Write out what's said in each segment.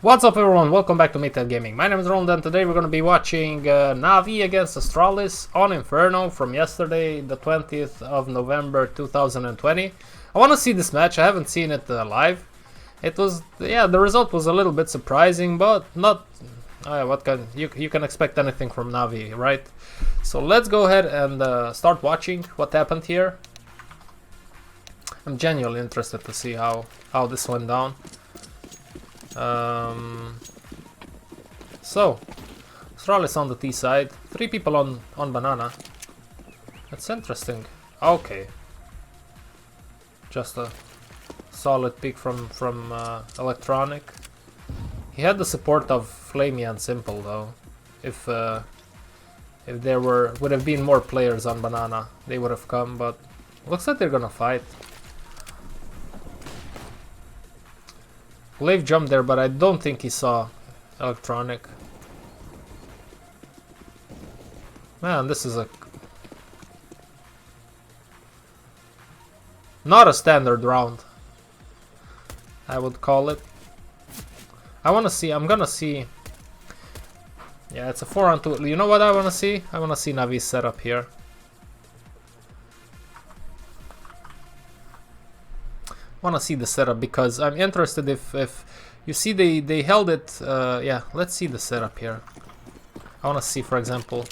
What's up everyone, welcome back to Metal Gaming. My name is Roland and today we're going to be watching Navi against Astralis on Inferno from yesterday, the 20th of November 2020. I want to see this match, I haven't seen it live. It was, yeah, the result was a little bit surprising, but not, you can expect anything from Navi, right? So let's go ahead and start watching what happened here. I'm genuinely interested to see how this went down. So Astralis on the T side, 3 people on banana. That's interesting. Okay, just a solid pick from Electronic. He had the support of Flamey and Simple though. If there would have been more players on banana, they would have come. But looks like they're gonna fight. Glaive jumped there, but I don't think he saw Electronic. Man, this is not a standard round, I would call it. I'm gonna see. Yeah, it's a 4-on-2. You know what I wanna see? I wanna see Navi's setup here. Want to see the setup because I'm interested if you see they held it. Yeah, let's see the setup here. I want to see, for example.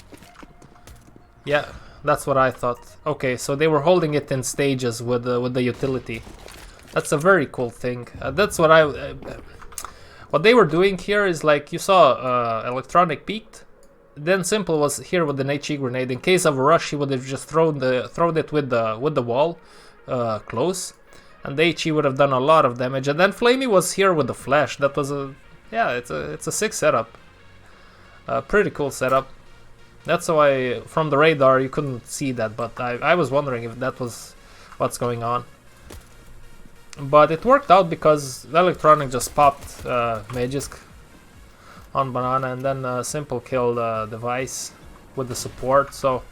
Yeah, that's what I thought. Okay, so they were holding it in stages with the utility. That's a very cool thing. That's what what they were doing here is, like, you saw Electronic peaked, then Simple was here with an HE grenade. In case of a rush, he would have just thrown it with the wall close. And the HE would have done a lot of damage, and then Flamey was here with the flash. That was it's a sick setup, pretty cool setup. That's why from the radar you couldn't see that, but I was wondering if that was what's going on. But it worked out because the Electronic just popped Magisk on banana, and then Simple killed the Vice with the support. So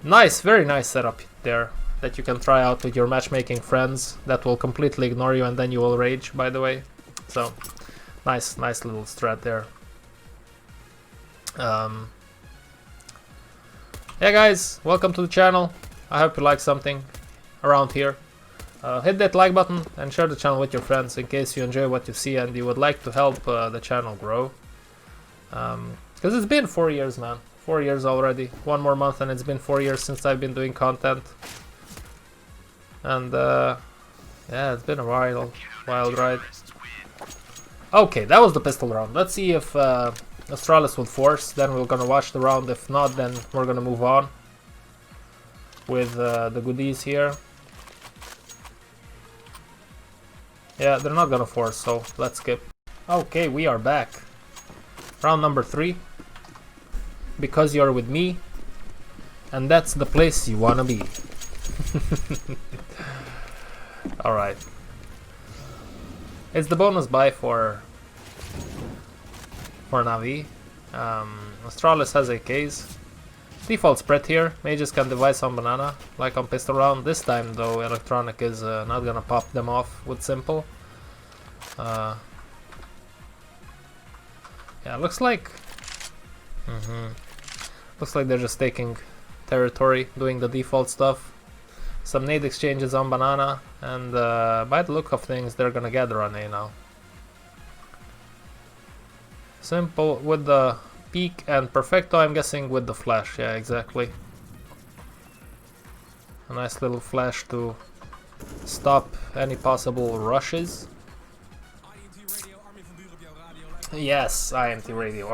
nice, very nice setup there that you can try out with your matchmaking friends that will completely ignore you and then you will rage, by the way. So nice little strat there. Yeah guys, welcome to the channel. I hope you like something around here. Hit that like button and share the channel with your friends in case you enjoy what you see and you would like to help the channel grow. Because it's been 4 years, man. 4 years already. 1 more month and it's been 4 years since I've been doing content. And yeah, it's been a wild ride. Okay, that was the pistol round. Let's see if Astralis will force, then we're gonna watch the round. If not, then we're gonna move on with the goodies here. Yeah, they're not gonna force, so let's skip. Okay, we are back. Round number 3. Because you're with me, and that's the place you wanna be. Alright. It's the bonus buy for Navi. Astralis has AKs. Default spread here. Mages can device on banana, like on pistol round. This time though, Electronic is not gonna pop them off with Simple. Yeah, looks like looks like they're just taking territory, doing the default stuff. Some nade exchanges on banana, and by the look of things, they're gonna gather on A now. Simple with the peek and Perfecto, I'm guessing, with the flash. Yeah, exactly. A nice little flash to stop any possible rushes. Yes, INT radio.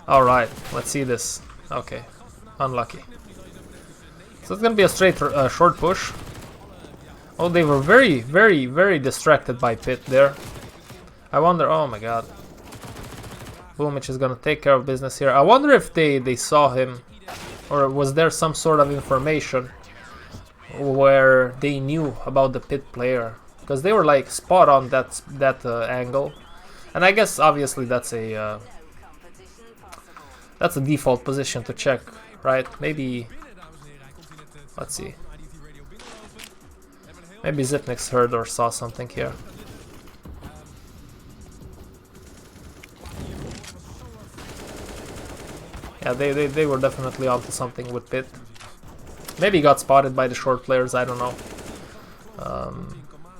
Alright, let's see this. Okay, unlucky. So it's gonna be a straight short push. Oh, they were very distracted by Pit there. I wonder, oh my god. Boomich is gonna take care of business here. I wonder if they saw him, or was there some sort of information where they knew about the Pit player, because they were like spot on that angle. And I guess obviously that's a default position to check, right? Maybe. Let's see. Maybe Zipnix heard or saw something here. Yeah, they were definitely onto something with Pit. Maybe he got spotted by the short players, I don't know.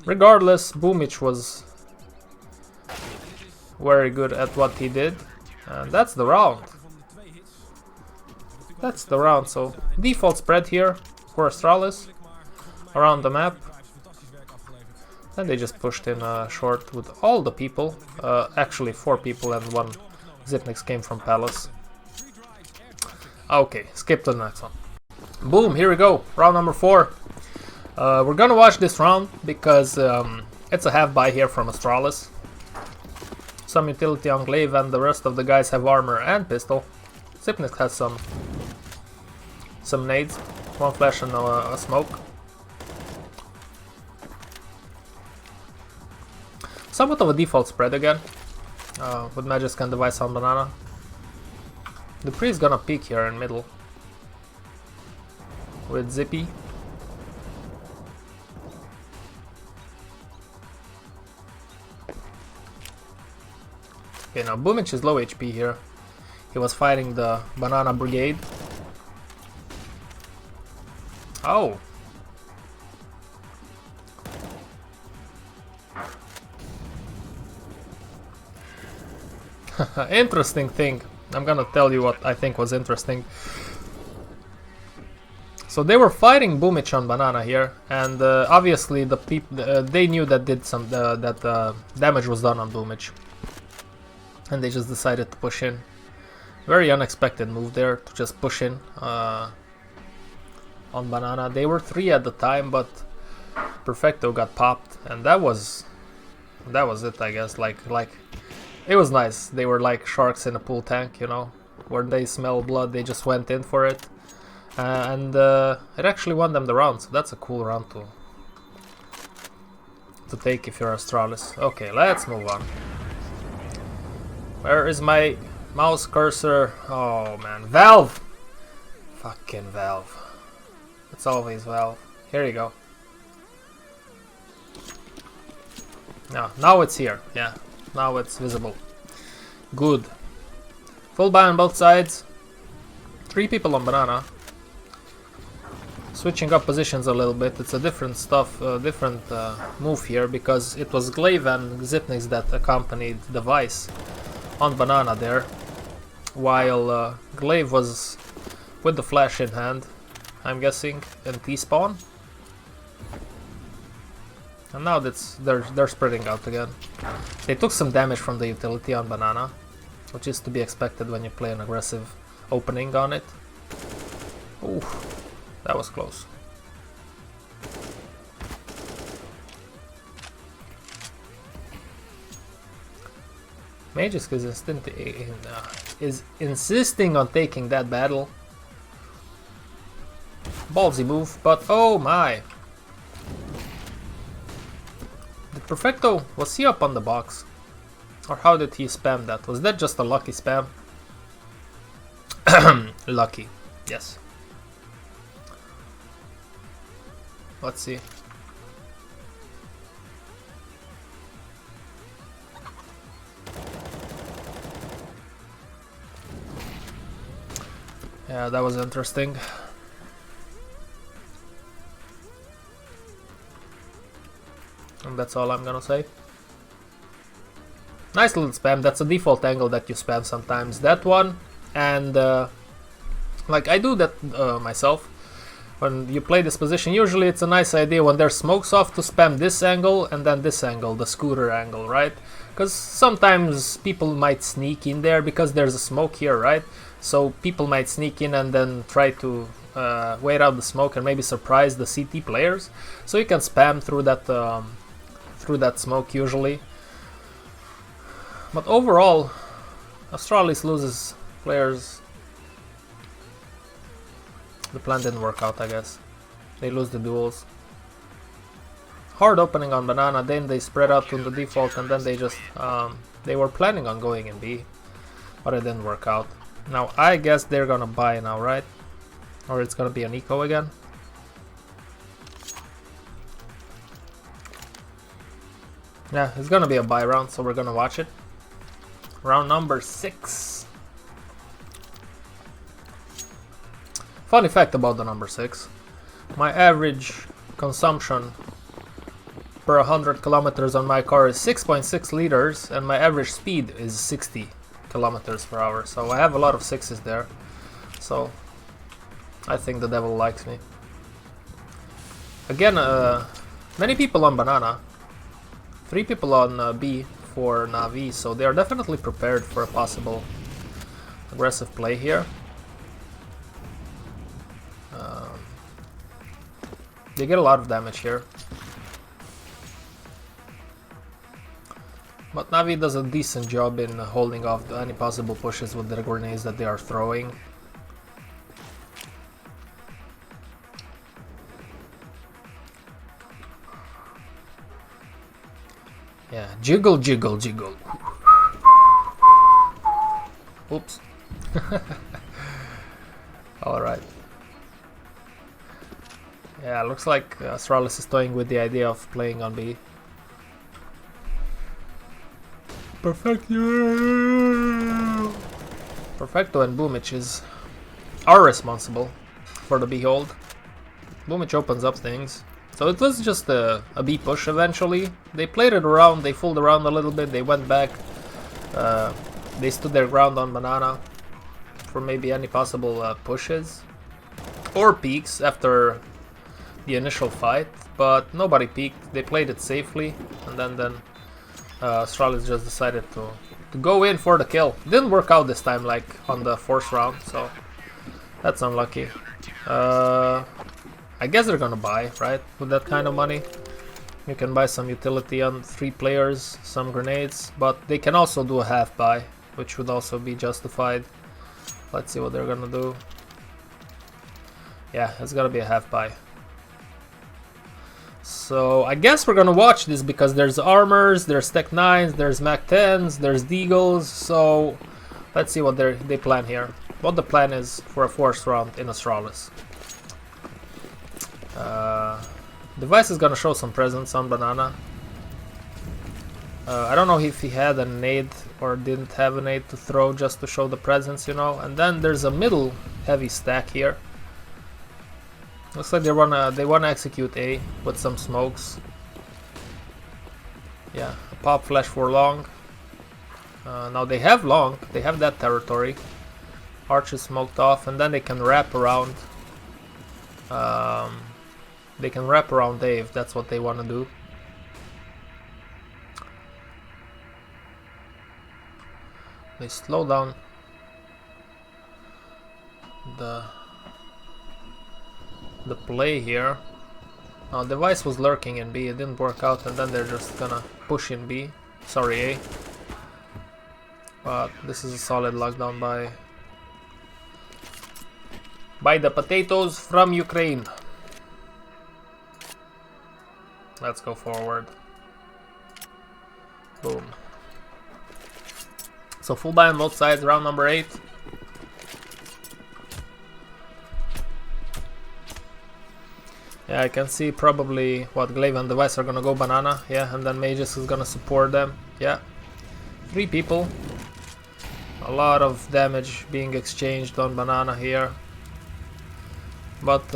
Regardless, Boomich was very good at what he did. And that's the round. That's the round, so default spread here for Astralis around the map. And they just pushed in short with all the people. Actually 4 people and 1 Xipnix came from Palace. Okay, skip to the next one. Boom, here we go, round number 4. We're gonna watch this round because it's a half buy here from Astralis. Some utility on Glaive and the rest of the guys have armor and pistol. Xipnix has some nades, 1 flash and a smoke. Somewhat of a default spread again, with Magisk and Device on Banana. Dupree is gonna peek here in middle with Zippy. Okay, now Boomich is low HP here. He was fighting the Banana Brigade. Oh! Interesting thing. I'm gonna tell you what I think was interesting. So they were fighting Boomich on Banana here, and obviously the they knew that damage was done on Boomich, and they just decided to push in. Very unexpected move there to just push in on Banana. They were 3 at the time, but Perfecto got popped, and that was it, I guess. Like it was nice. They were like sharks in a pool tank, you know, where they smell blood, they just went in for it. And it actually won them the round, so that's a cool round to take if you're Astralis. Okay, let's move on. Where is my mouse cursor? Oh man, Valve! Fucking Valve. It's always Valve. Here you go. Now it's here, yeah. Now it's visible. Good. Full buy on both sides. 3 people on Banana. Switching up positions a little bit. It's a different move here because it was Glaive and Xipnix that accompanied Device on Banana there, while Glaive was with the flash in hand, I'm guessing, in T-spawn. And now they're spreading out again. They took some damage from the utility on Banana, which is to be expected when you play an aggressive opening on it. Ooh, that was close. Magisk is insisting on taking that battle. Ballsy move, but oh my! Did Perfecto, was he up on the box? Or how did he spam that? Was that just a lucky spam? Lucky, yes. Let's see. Yeah, that was interesting. And that's all I'm gonna say. Nice little spam. That's a default angle that you spam sometimes. That one, and like I do that myself. When you play this position, usually it's a nice idea when there's smokes off to spam this angle and then this angle, the scooter angle, right? Because sometimes people might sneak in there because there's a smoke here, right? So people might sneak in and then try to wait out the smoke and maybe surprise the CT players. So you can spam through that smoke usually. But overall, Astralis loses players. The plan didn't work out, I guess. They lose the duels. Hard opening on Banana, then they spread out to the default, and then they just they were planning on going in B, but it didn't work out. Now I guess they're gonna buy now, right? Or it's gonna be an eco again. Yeah, it's gonna be a buy round, so we're gonna watch it. Round number 6. Funny fact about the number 6. My average consumption per 100 kilometers on my car is 6.6 liters, and my average speed is 60 kilometers per hour. So I have a lot of 6s there. So I think the devil likes me. Again, many people on banana, 3 people on B for Navi, so they are definitely prepared for a possible aggressive play here. They get a lot of damage here. But Navi does a decent job in holding off any possible pushes with the grenades that they are throwing. Yeah, jiggle, jiggle, jiggle. Oops. Alright. Yeah, looks like Astralis is toying with the idea of playing on B. Perfecto and Boomich are responsible for the B hold. Boomich opens up things. So it was just a B push eventually. They played it around, they fooled around a little bit, they went back. They stood their ground on banana for maybe any possible pushes or peeks after the initial fight, but nobody peeked. They played it safely, and then Astralis just decided to go in for the kill. Didn't work out this time, like on the 4th round, so that's unlucky. I guess they're gonna buy, right? With that kind of money, you can buy some utility on 3 players, some grenades, but they can also do a half buy, which would also be justified. Let's see what they're gonna do. Yeah, it's gonna be a half buy. So I guess we're gonna watch this because there's armors, there's Tech 9s, there's Mac 10s, there's Deagles. So let's see what they plan here. What the plan is for a 4th round in Astralis. Device is gonna show some presence on banana. I don't know if he had a nade or didn't have a nade to throw just to show the presence, you know. And then there's a middle heavy stack here. Looks like they wanna execute A with some smokes. Yeah, a pop flash for long. Now they have long, they have that territory. Arch is smoked off, and then they can wrap around. They can wrap around A if that's what they want to do. They slow down the play here. Now Device was lurking in B, it didn't work out, and then they're just gonna push in B. Sorry, A. But this is a solid lockdown by the potatoes from Ukraine. Let's go forward. Boom. So full buy on both sides, round number 8. Yeah, I can see probably what Glaive and Device are gonna go banana. Yeah, and then Magus is gonna support them. Yeah. 3 people. A lot of damage being exchanged on banana here. But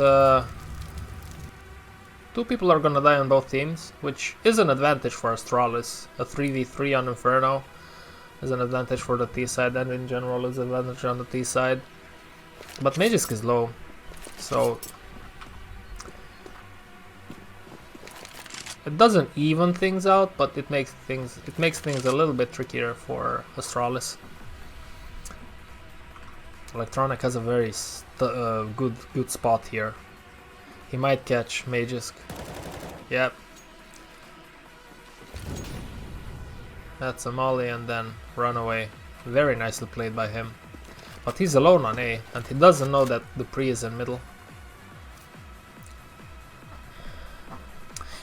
2 people are gonna die on both teams, which is an advantage for Astralis. A 3v3 on Inferno is an advantage for the T side, and in general is an advantage on the T side. But Magisk is low, so it doesn't even things out, but it makes things a little bit trickier for Astralis. Electronic has a very good spot here. He might catch Magisk. Yep. That's a molly and then run away. Very nicely played by him. But he's alone on A, and he doesn't know that Dupree is in middle.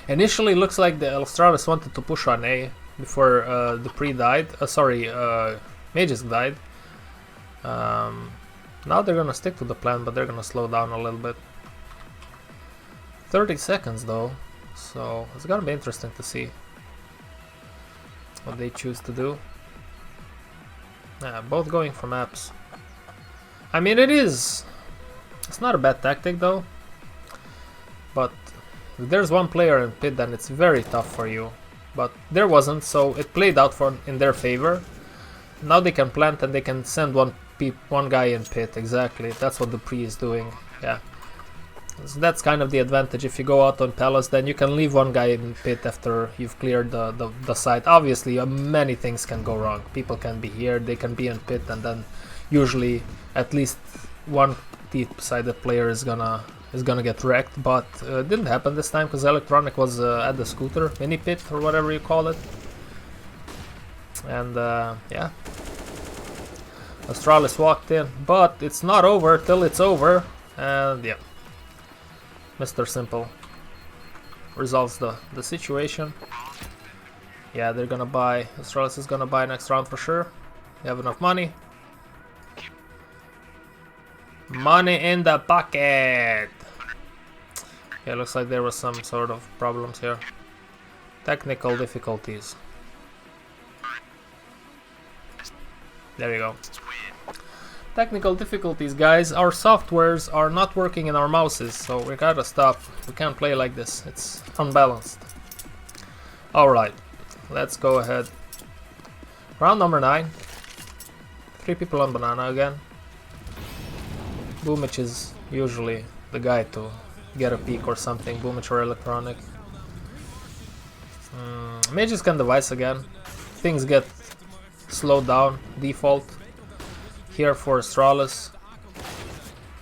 Initially, looks like the Astralis wanted to push on A before Dupree died. Magisk died. Now they're gonna stick to the plan, but they're gonna slow down a little bit. 30 seconds though, so it's gonna be interesting to see what they choose to do. Yeah, both going for maps. I mean, it is It's not a bad tactic though, but if there's one player in pit, then it's very tough for you. But there wasn't, so it played out in their favor. Now they can plant and they can send one guy in pit. Exactly, that's what the pre is doing. Yeah, so that's kind of the advantage. If you go out on palace, then you can leave one guy in pit after you've cleared the site. Obviously, many things can go wrong. People can be here, they can be in pit, and then usually at least one deep-sided player is gonna get wrecked. But it didn't happen this time because Electronic was at the scooter mini pit or whatever you call it. And yeah, Astralis walked in, but it's not over till it's over. And yeah, Mr. Simple resolves the situation. Yeah, they're gonna buy, Astralis is gonna buy next round for sure. They have enough money. Money in the pocket! Yeah, looks like there was some sort of problems here. Technical difficulties. There you go. Technical difficulties, guys. Our softwares are not working in our mouses, so we gotta stop. We can't play like this. It's unbalanced. Alright, let's go ahead. Round number 9. 3 people on banana again. Boomich is usually the guy to get a peek or something. Boomich or Electronic. Mages can device again. Things get slowed down. Default. Here for Astralis.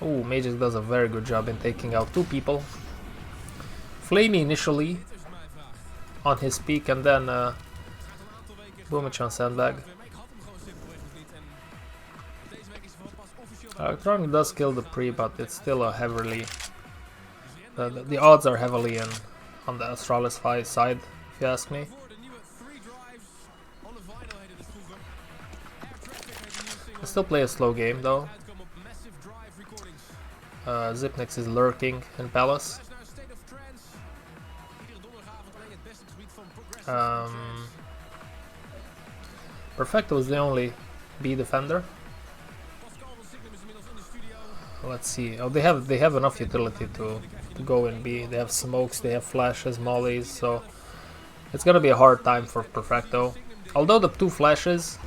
Oh, Mages does a very good job in taking out 2 people. Flamey initially on his peak, and then Boomich on sandbag. Electronic does kill the pre, but it's still a heavily... The odds are heavily on the Astralis side, if you ask me. I still play a slow game though. Zipnix is lurking in Palace. Perfecto is the only B defender. Let's see. Oh, they have enough utility to go in B. They have smokes, they have flashes, mollies, so it's gonna be a hard time for Perfecto. Although the 2 flashes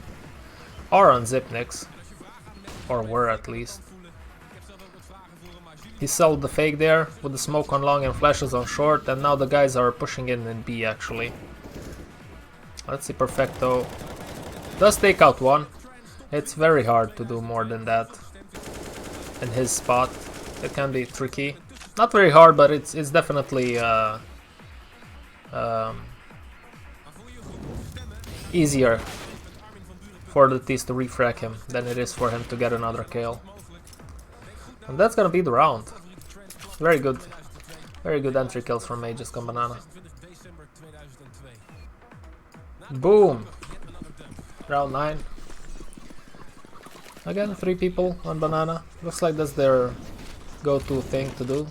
are on Zipnix, or were at least. He sold the fake there with the smoke on long and flashes on short, and now the guys are pushing in B actually. Let's see, Perfecto does take out 1. It's very hard to do more than that in his spot. It can be tricky. Not very hard, but it's definitely easier for the T's to refrag him than it is for him to get another kill. And that's gonna be the round. Very good entry kills from Mages con Banana. Boom! Round 9. Again, 3 people on Banana. Looks like that's their go-to thing to do.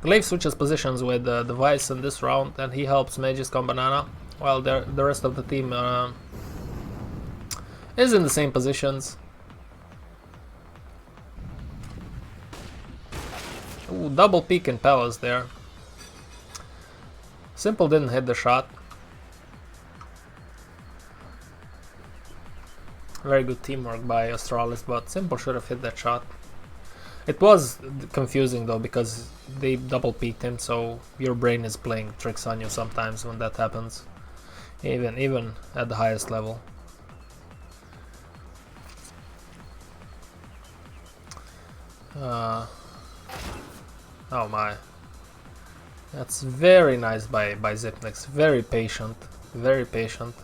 Glaive switches positions with the device in this round, and he helps Mages con Banana, while the rest of the team is in the same positions. Ooh, double peek in Palace there. Simple didn't hit the shot. Very good teamwork by Astralis, but Simple should have hit that shot. It was confusing though, because they double peeked him, so your brain is playing tricks on you sometimes when that happens, even at the highest level. Oh my, that's very nice by Zipnix. Very patient,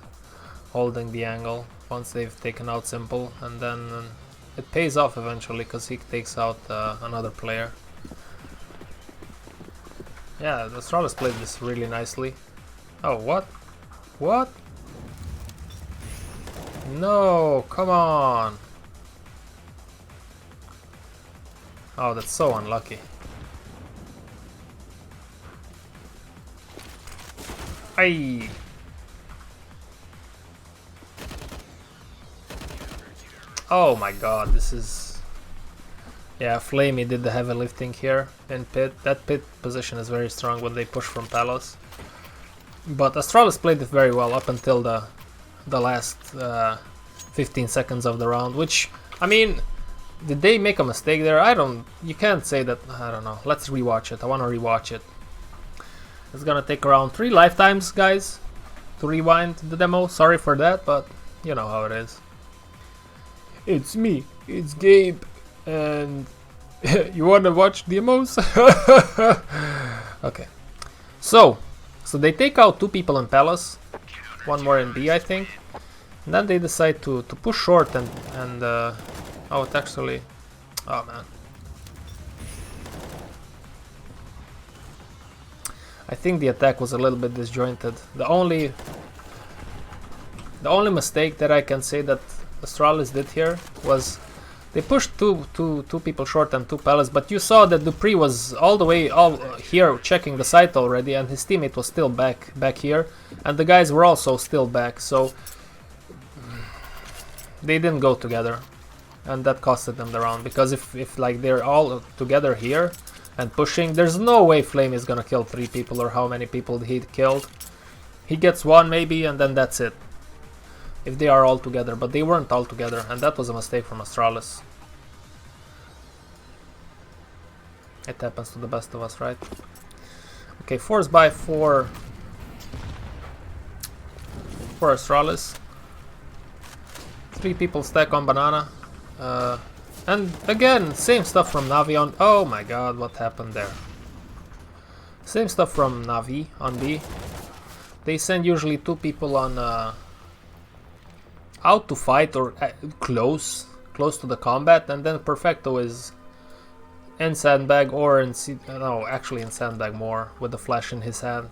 holding the angle once they've taken out Simple, and then it pays off eventually because he takes out another player. Yeah, the Astralis played this really nicely. Oh, what? What? No, come on! Oh, that's so unlucky. Aye. Oh my god, this is... Yeah, Flamey did the heavy lifting here in pit. That pit position is very strong when they push from Palace. But Astralis played it very well up until the last 15 seconds of the round, which, I mean, did they make a mistake there? You can't say that, I don't know. Let's rewatch it. I want to rewatch it. It's gonna take around 3 lifetimes, guys, to rewind the demo. Sorry for that, but you know how it is. It's me, it's Gabe, and you wanna watch demos? Okay. So they take out 2 people in Palace, 1 more in B, I think. And then they decide to push short and oh, it actually... Oh, man. I think the attack was a little bit disjointed. The only mistake that I can say that Astralis did here was they pushed two people short and 2 Palace, but you saw that Dupree was all the way here checking the site already, and his teammate was still back here, and the guys were also still back, so they didn't go together, and that costed them the round, because if like they're all together here and pushing, there's no way Flame is gonna kill 3 people or how many people he killed. He gets 1 maybe, and then that's it. If they are all together, but they weren't all together, and that was a mistake from Astralis. It happens to the best of us, right? Okay, force buy for Astralis. 3 people stack on banana. And again, same stuff from Navi on... Oh my god, what happened there? Same stuff from Navi on B. They send usually 2 people on... out to fight or close to the combat, and then Perfecto is in sandbag or in no, actually in sandbag more, with the flash in his hand.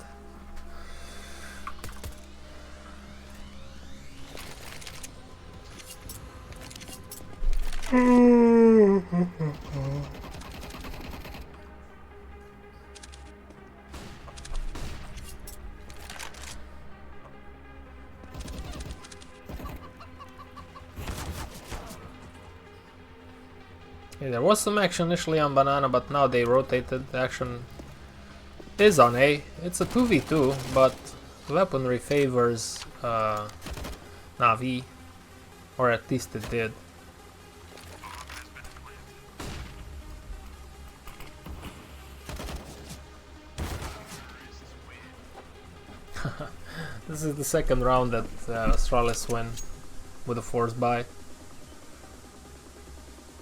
Yeah, there was some action initially on banana, but now they rotated. The action is on A. It's a 2v2, but weaponry favors Navi, or at least it did. This is the second round that Astralis win with a force buy.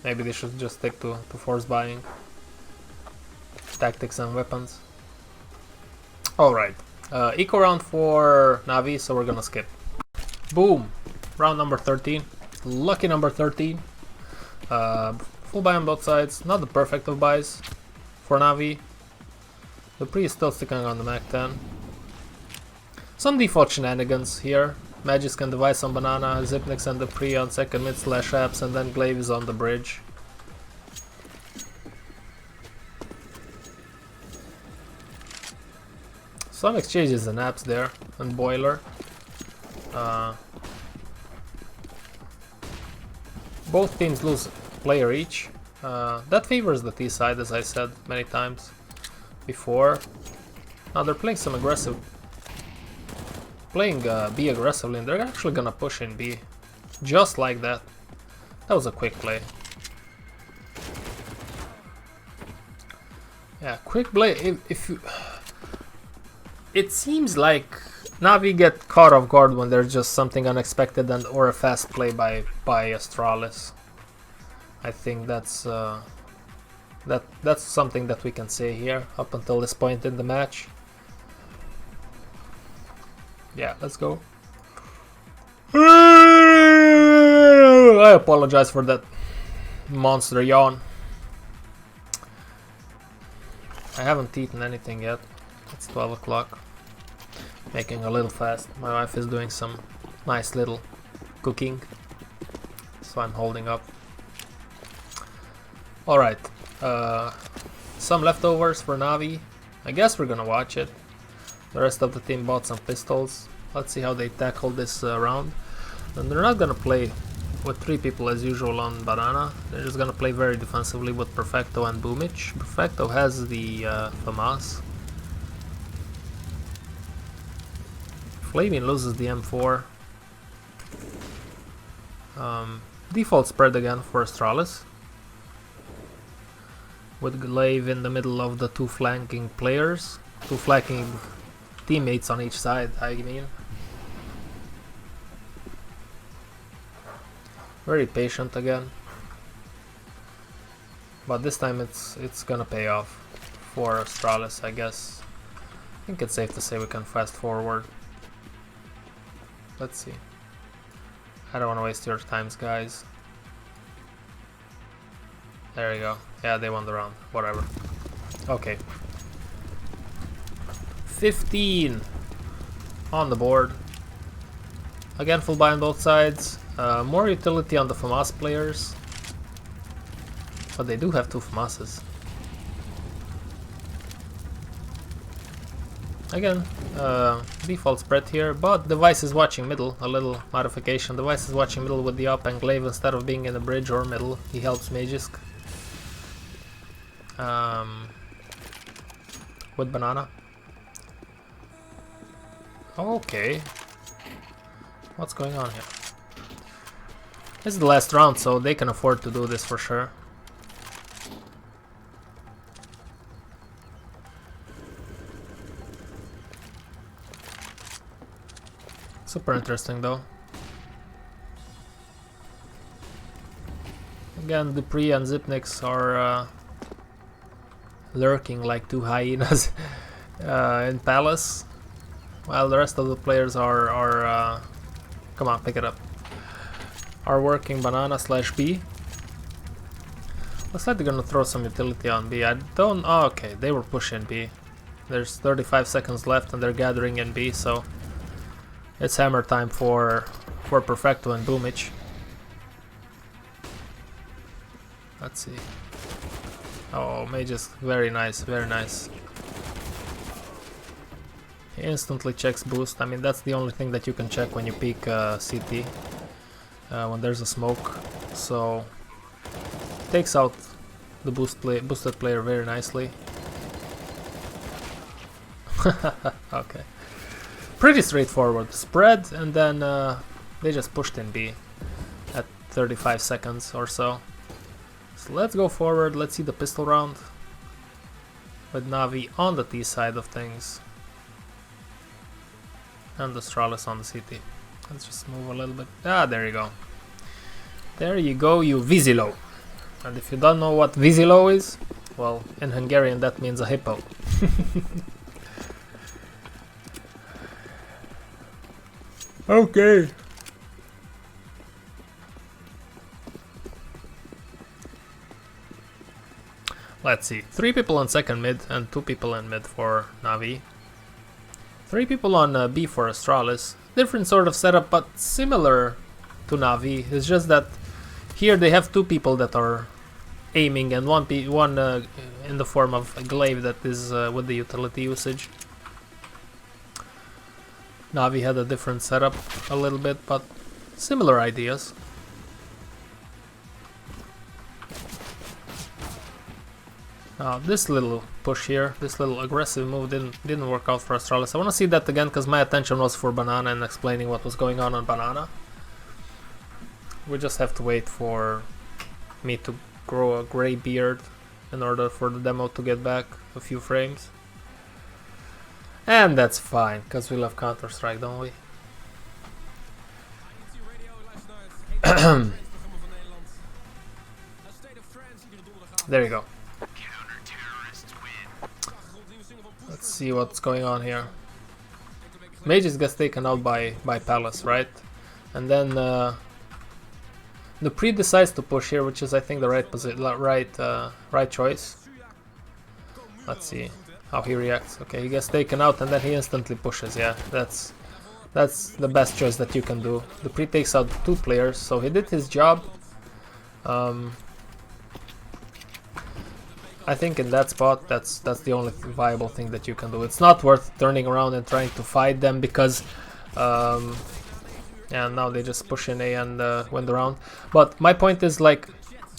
Maybe they should just stick to force buying tactics and weapons. Alright, eco round for Navi, so we're gonna skip. Boom! Round number 13. Lucky number 13. Full buy on both sides. Not the perfect of buys for Navi. Dupree is still sticking on the Mac 10. Some default shenanigans here. Magis can device on banana, Zipnix and Dupree on second mid / apps, and then Glaive is on the bridge. Some exchanges and apps there, and Boiler. Both teams lose player each. That favors the T side, as I said many times before. Now they're playing some aggressive. Playing B aggressively, and they're actually gonna push in B. Just like that. That was a quick play. Yeah, quick play. If you... It seems like Navi get caught off guard when there's just something unexpected or a fast play by Astralis. I think that's something that we can say here up until this point in the match. Yeah, let's go. I apologize for that monster yawn. I haven't eaten anything yet. It's 12 o'clock. Making a little fast. My wife is doing some nice little cooking, so I'm holding up. Alright, some leftovers for Navi. I guess we're gonna watch it. The rest of the team bought some pistols. Let's see how they tackle this round. And they're not gonna play with 3 people as usual on banana. They're just gonna play very defensively with Perfecto and Boomich. Perfecto has the FAMAS. Flaming loses the M4. Default spread again for Astralis, with Glaive in the middle of the 2 flanking players, 2 flanking teammates on each side, I mean. Very patient again, but this time it's gonna pay off for Astralis, I guess. I think it's safe to say we can fast forward. Let's see. I don't want to waste your times, guys. There you go. Yeah, they won the round. Whatever. Okay. 15 on the board. Again, full buy on both sides. More utility on the FAMAS players. But they do have 2 FAMASes. Again, default spread here, but device is watching middle. A little modification. Device is watching middle with the up and Glaive instead of being in the bridge or middle. He helps Magisk. With banana. Okay. What's going on here? This is the last round, so they can afford to do this for sure. Super interesting though. Again, Dupree and Zipnix are lurking like 2 hyenas in Palace, while the rest of the players are come on, pick it up. Are working banana / B. Looks like they're gonna throw some utility on B. I don't. Oh, okay, they were pushing B. There's 35 seconds left, and they're gathering in B, so it's hammer time for Perfecto and Boomich. Let's see. Oh, Mages, very nice, very nice. He instantly checks boost. I mean, that's the only thing that you can check when you peek CT. When there's a smoke. So, takes out the boosted player very nicely. Okay. Pretty straightforward. Spread, and then they just pushed in B at 35 seconds or so. So let's go forward. Let's see the pistol round with Navi on the T side of things and Astralis on the CT. Let's just move a little bit. Ah, there you go. There you go, you Vizilo. And if you don't know what Vizilo is, well, in Hungarian that means a hippo. Okay. Let's see. 3 people on second mid and 2 people in mid for Navi. 3 people on B for Astralis. Different sort of setup, but similar to Navi. It's just that here they have 2 people that are aiming and one in the form of a Glaive that is with the utility usage. Navi had a different setup a little bit, but similar ideas. This little push here, this little aggressive move didn't work out for Astralis. I want to see that again because my attention was for Banana and explaining what was going on Banana. We just have to wait for me to grow a gray beard in order for the demo to get back a few frames. And that's fine, because we love Counter-Strike, don't we? There you go. Let's see what's going on here. Mages gets taken out by Palace, right? And then Dupree decides to push here, which is I think the right choice. Let's see how he reacts. Okay, he gets taken out and then he instantly pushes. Yeah, that's the best choice that you can do. Dupree takes out 2 players, so he did his job. I think in that spot, that's the only viable thing that you can do. It's not worth turning around and trying to fight them because, yeah, and now they just push in A and win the round. But my point is, like,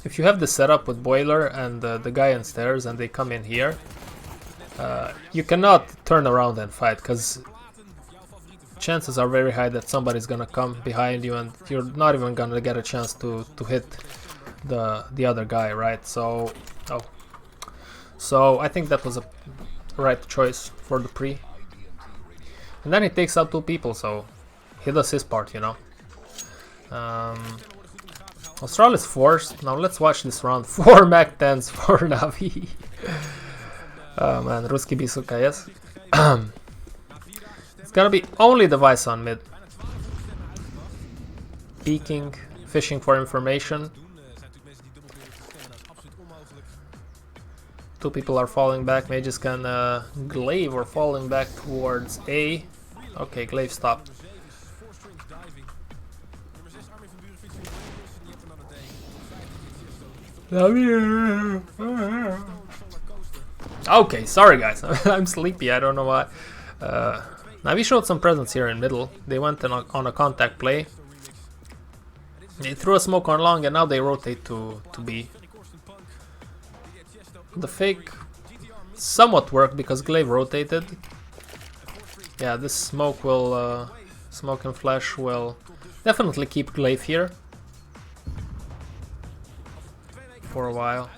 if you have the setup with boiler and the guy on stairs and they come in here, you cannot turn around and fight, because chances are very high that somebody's gonna come behind you and you're not even gonna get a chance to hit the other guy, right? So so I think that was a right choice for the pre. And then he takes out 2 people, so he does his part, you know. Astralis forced. Now let's watch this round. 4 Mac 10s for Navi. Oh man, Ruski Bisuka, yes. It's gonna be only device on mid. Peeking, fishing for information. 2 people are falling back. Mages can glaive or falling back towards A. Okay, glaive stopped. Okay, sorry guys, I'm sleepy, I don't know why. Navi showed some presence here in middle. They went on a contact play. They threw a smoke on long and now they rotate to B. The fake somewhat worked because glaive rotated. Yeah, this smoke will, smoke and flash will definitely keep glaive here for a while.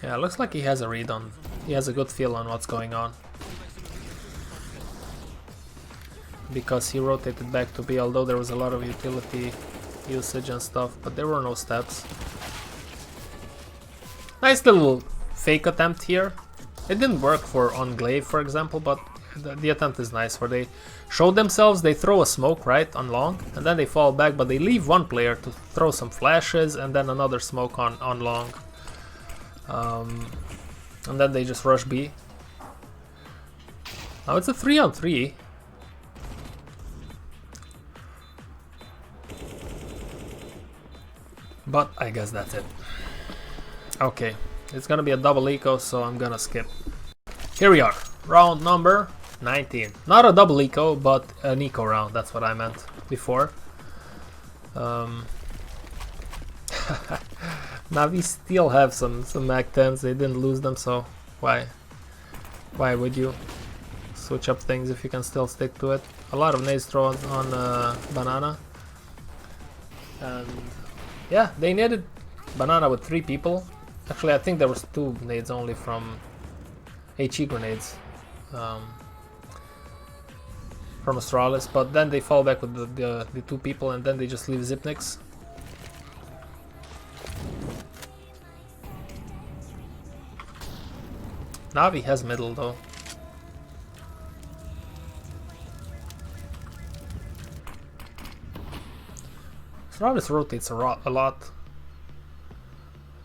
Yeah, looks like he has a read on, he has a good feel on what's going on. Because he rotated back to B, although there was a lot of utility usage and stuff, but there were no steps. Nice little fake attempt here. It didn't work for on glaive, for example, but the attempt is nice, where they show themselves, they throw a smoke right on long, and then they fall back, but they leave one player to throw some flashes and then another smoke on long. And then they just rush B. Now it's a 3-on-3. But I guess that's it. Okay, it's gonna be a double eco, so I'm gonna skip. Here we are, round number 19. Not a double eco, but an eco round, that's what I meant before. Now we still have some Mac 10s, they didn't lose them, so why would you switch up things if you can still stick to it? A lot of nades thrown on Banana. And yeah, they needed Banana with 3 people. Actually, I think there was 2 nades only from HE grenades from Astralis, but then they fall back with the 2 people and then they just leave Zipniks. Navi has middle though. Astralis rotates a lot.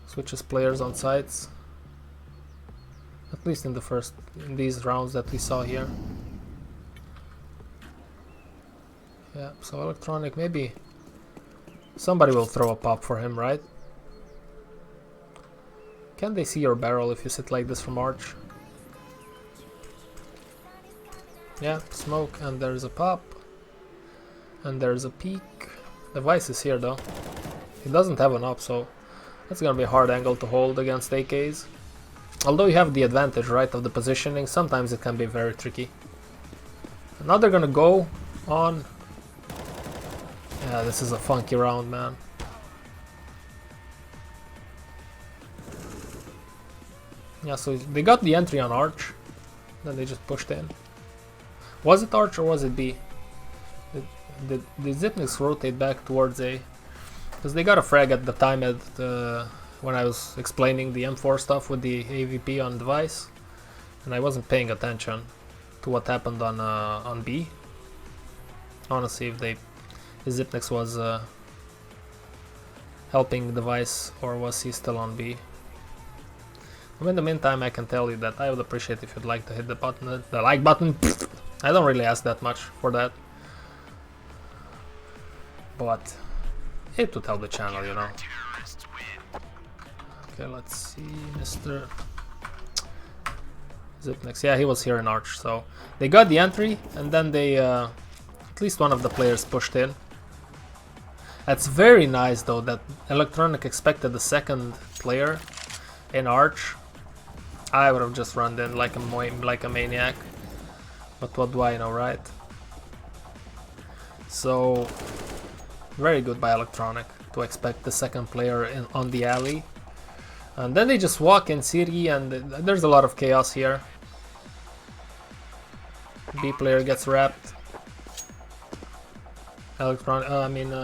Switches players on sites. At least in these rounds that we saw here. Yeah, so electronic, maybe somebody will throw a pop for him, right? Can they see your barrel if you sit like this from arch? Yeah, smoke, and there's a pop. And there's a peek. The Vice is here though. He doesn't have an up, so that's gonna be a hard angle to hold against AKs. Although you have the advantage, right, of the positioning, sometimes it can be very tricky. Now they're gonna go on. Yeah, this is a funky round, man. Yeah, so they got the entry on arch, then they just pushed in. Was it arch or was it B? The Zipniks rotate back towards A, because they got a frag at the time when I was explaining the M4 stuff with the AVP on device, and I wasn't paying attention to what happened on B. I want to see if Zipniks was helping device or was he still on B. In the meantime, I can tell you that I would appreciate if you'd like to hit the like button. I don't really ask that much for that, but it would help the channel, you know. Okay, let's see, Mr. Zipnex, yeah, he was here in Arch, so they got the entry, and then they, at least one of the players pushed in. That's very nice, though, that Electronic expected the second player in Arch. I would have just run in like a maniac, but what do I know, right? So, very good by Electronic to expect the second player on the alley. And then they just walk in city, and there's a lot of chaos here. B player gets wrapped.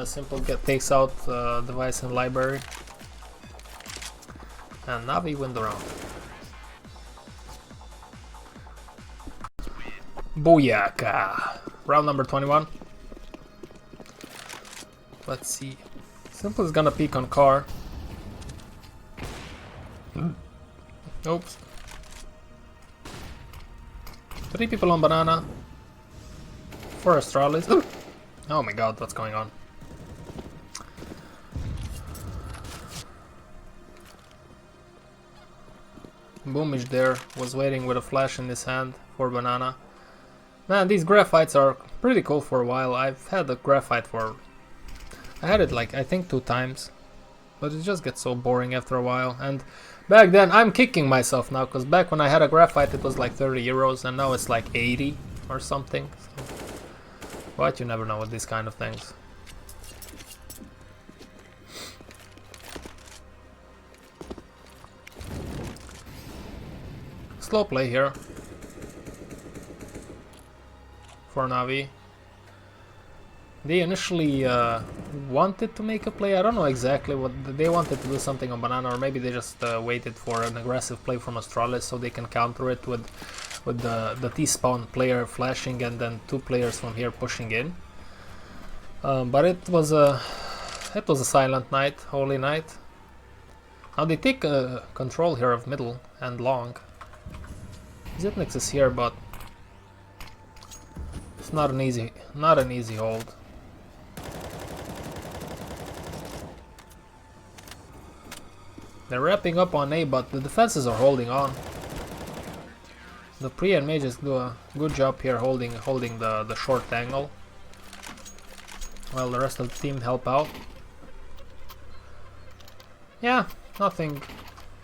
Simple takes out device and library. And Navi win the round. Booyaka! Round number 21. Let's see. Simple is gonna peek on car. Oops. 3 people on banana. 4 Astralis. Oh my god, what's going on? Boomish there was waiting with a flash in his hand for banana. Man, these graphites are pretty cool for a while. I've had a graphite for... I had it like, I think 2 times. But it just gets so boring after a while. And back then, I'm kicking myself now, because back when I had a graphite it was like 30 euros and now it's like 80 or something. So, but you never know with these kind of things. Slow play here for Navi. They initially wanted to make a play. I don't know exactly what they wanted to do, something on banana, or maybe they just waited for an aggressive play from Astralis so they can counter it with the T-spawn player flashing and then 2 players from here pushing in. But it was a silent night, holy night. Now they take control here of middle and long. Zipnex is here, but it's not an easy hold. They're wrapping up on A, but the defenses are holding on. The pre and mages do a good job here holding the short angle, while the rest of the team help out. Yeah, nothing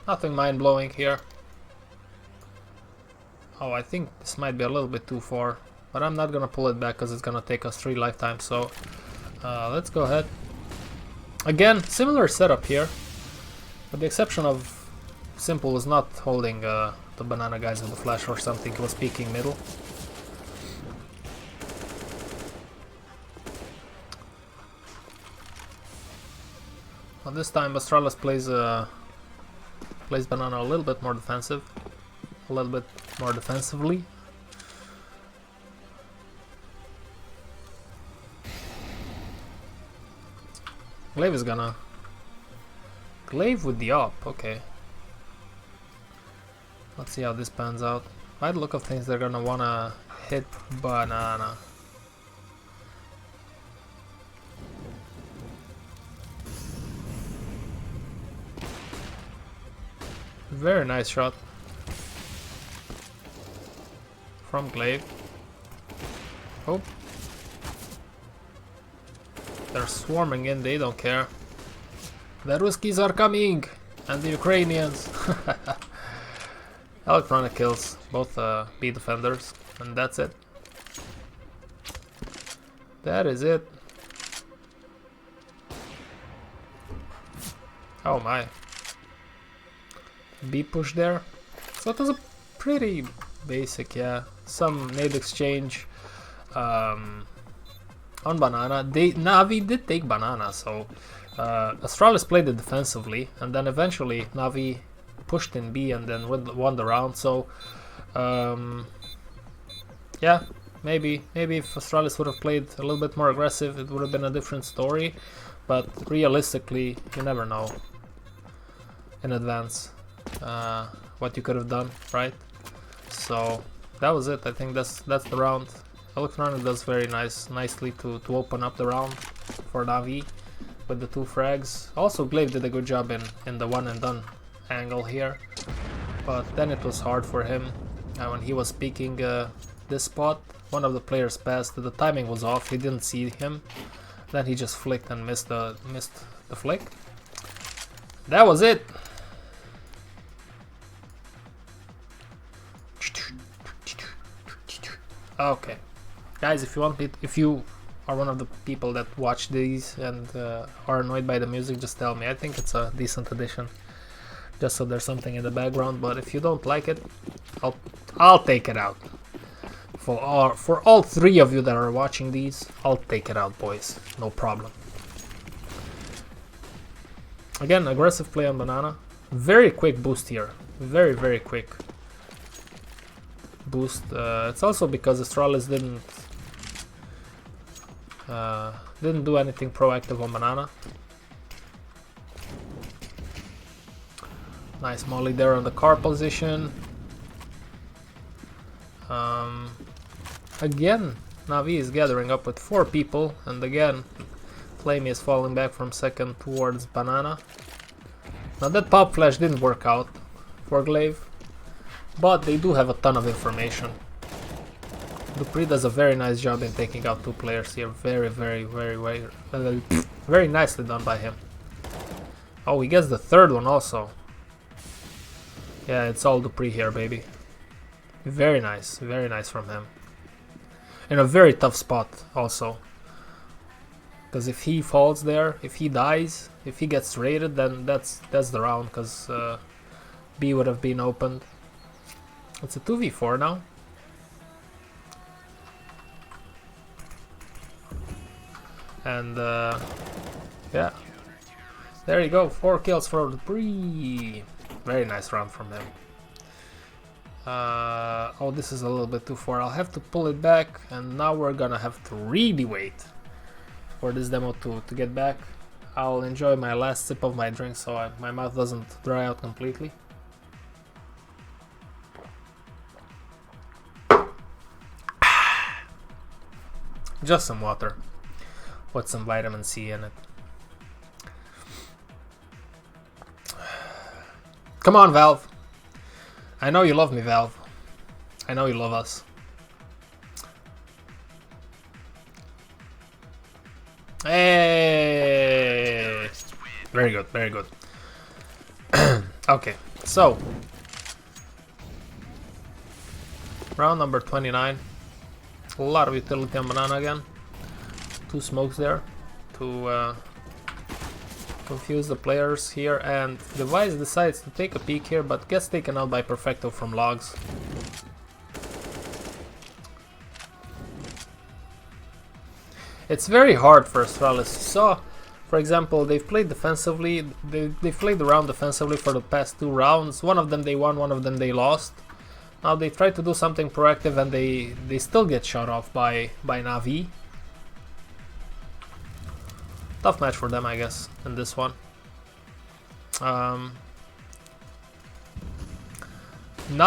mind-blowing here. Oh, I think this might be a little bit too far, but I'm not gonna pull it back because it's gonna take us 3 lifetimes. So let's go ahead. Again, similar setup here, with the exception of Simple was not holding the banana guys with the flash or something. He was peeking middle. Well, this time Astralis plays banana a little bit more defensive. A little bit more defensively. Glaive is gonna... Glaive with the op, okay. Let's see how this pans out. By the look of things, they're gonna wanna hit banana. Very nice shot from Glaive. Oh, they're swarming in, they don't care. The Ruskies are coming! And the Ukrainians! Electronic kills both B defenders, and that's it. That is it. Oh my. B push there. So it was a pretty basic, yeah. Some nade exchange on banana. Navi did take banana, so Astralis played it defensively, and then eventually Navi pushed in B and then won the round. So yeah, maybe if Astralis would have played a little bit more aggressive, it would have been a different story. But realistically, you never know in advance what you could have done, right? So that was it. I think that's the round. Electronic does very nicely to open up the round for Navi with the 2 frags. Also, Glaive did a good job in the one and done angle here, but then it was hard for him. When he was peeking this spot, one of the players passed. The timing was off. He didn't see him. Then he just flicked and missed the flick. That was it. Okay, guys, if you are one of the people that watch these and are annoyed by the music, just tell me. I think it's a decent addition, just so there's something in the background. But if you don't like it, I'll take it out. For all three of you that are watching these, I'll take it out, boys. No problem. Again, aggressive play on banana. Very quick boost here. Very, very quick boost. It's also because Astralis didn't do anything proactive on banana. Nice molly there on the car position. Again, Navi is gathering up with 4 people, and again, Flamey is falling back from second towards banana. Now that pop flash didn't work out for Glaive, but they do have a ton of information. Dupree does a very nice job in taking out 2 players here. Very, very, very, very, very nicely done by him. Oh, he gets the 3rd one also. Yeah, it's all Dupree here, baby. Very nice from him. In a very tough spot also. Because if he falls there, if he dies, if he gets raided, then that's the round, because B would have been opened. It's a 2v4 now. And yeah, there you go, 4 kills for Dupree. Very nice round from him. Oh, this is a little bit too far. I'll have to pull it back, and now we're gonna have to really wait for this demo to get back. I'll enjoy my last sip of my drink so my mouth doesn't dry out completely. Just some water with some vitamin C in it. Come on, Valve. I know you love me, Valve. I know you love us. Hey! Very good, very good. Okay, so round number 29. A lot of utility on banana again. 2 smokes there to confuse the players here, and Device decides to take a peek here, but gets taken out by Perfecto from logs. It's very hard for Astralis. You saw, for example, they've played defensively. They've played the round defensively for the past 2 rounds. One of them they won, one of them they lost. Now they try to do something proactive, and they still get shot off by Navi. Tough match for them, I guess, in this one. Now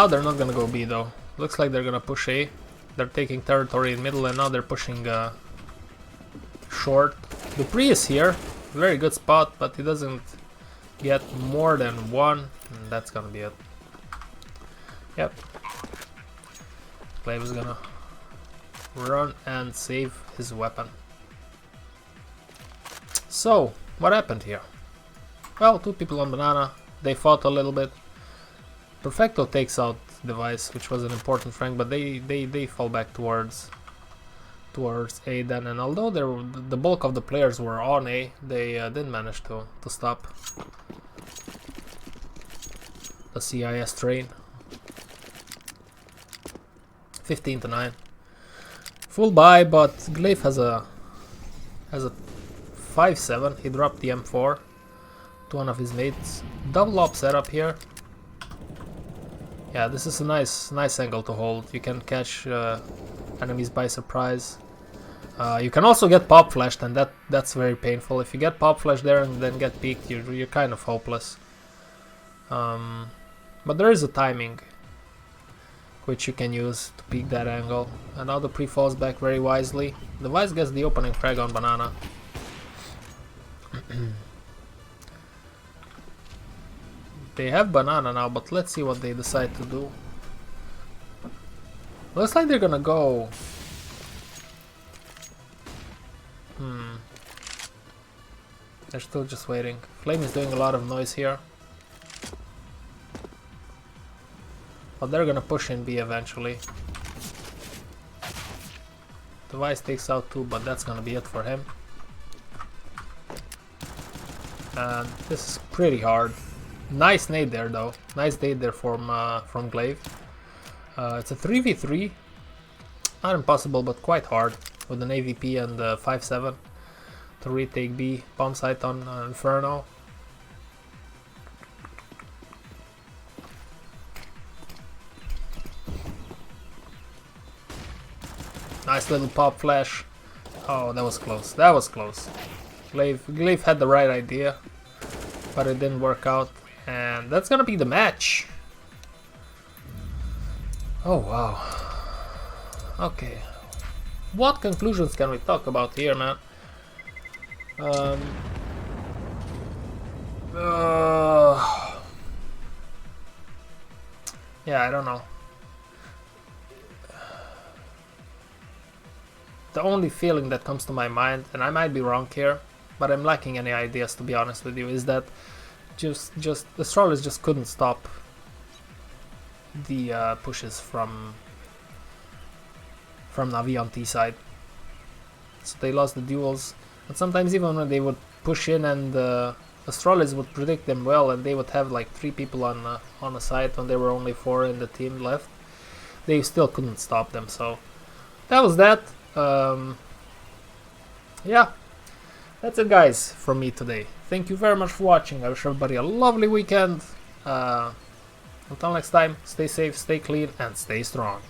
they're not gonna go B though. Looks like they're gonna push A. They're taking territory in middle, and now they're pushing short. Dupree is here. Very good spot, but he doesn't get more than 1. And that's gonna be it. Yep. Glaive is gonna run and save his weapon. So, what happened here? Well, 2 people on banana. They fought a little bit. Perfecto takes out Device, which was an important frank, but they fall back towards A then. And although the bulk of the players were on A, they didn't manage to stop the CIS train. 15-9. Full buy, but Glaive has a 5-7. He dropped the M4 to one of his mates. Double op setup here. Yeah, this is a nice angle to hold. You can catch enemies by surprise. You can also get pop flashed, and that's very painful. If you get pop flashed there and then get peeked, you're kind of hopeless. But there is a timing which you can use to peek that angle. And now the pre falls back very wisely. Device gets the opening frag on banana. They have banana now, but let's see what they decide to do. Looks like they're gonna go. They're still just waiting. Flame is doing a lot of noise here. But they're gonna push in B eventually. Device takes out 2, but that's gonna be it for him. And this is pretty hard. Nice nade there though. Nice nade there from Glaive. It's a 3v3. Not impossible, but quite hard. With an AVP and 5-7 to retake B. Bomb site on Inferno. Nice little pop flash. Oh, that was close. That was close. Glaive had the right idea, but it didn't work out. And that's gonna be the match. Oh, wow. Okay. What conclusions can we talk about here, man? Yeah, I don't know. The only feeling that comes to my mind, and I might be wrong here, but I'm lacking any ideas to be honest with you, is that just Astralis just couldn't stop the pushes from Navi on T side. So they lost the duels, and sometimes even when they would push in and Astralis would predict them well, and they would have like 3 people on the side when there were only 4 in the team left, they still couldn't stop them. So that was that. Yeah, that's it guys from me today. Thank you very much for watching. I wish everybody a lovely weekend. Until next time, stay safe, stay clean, and stay strong.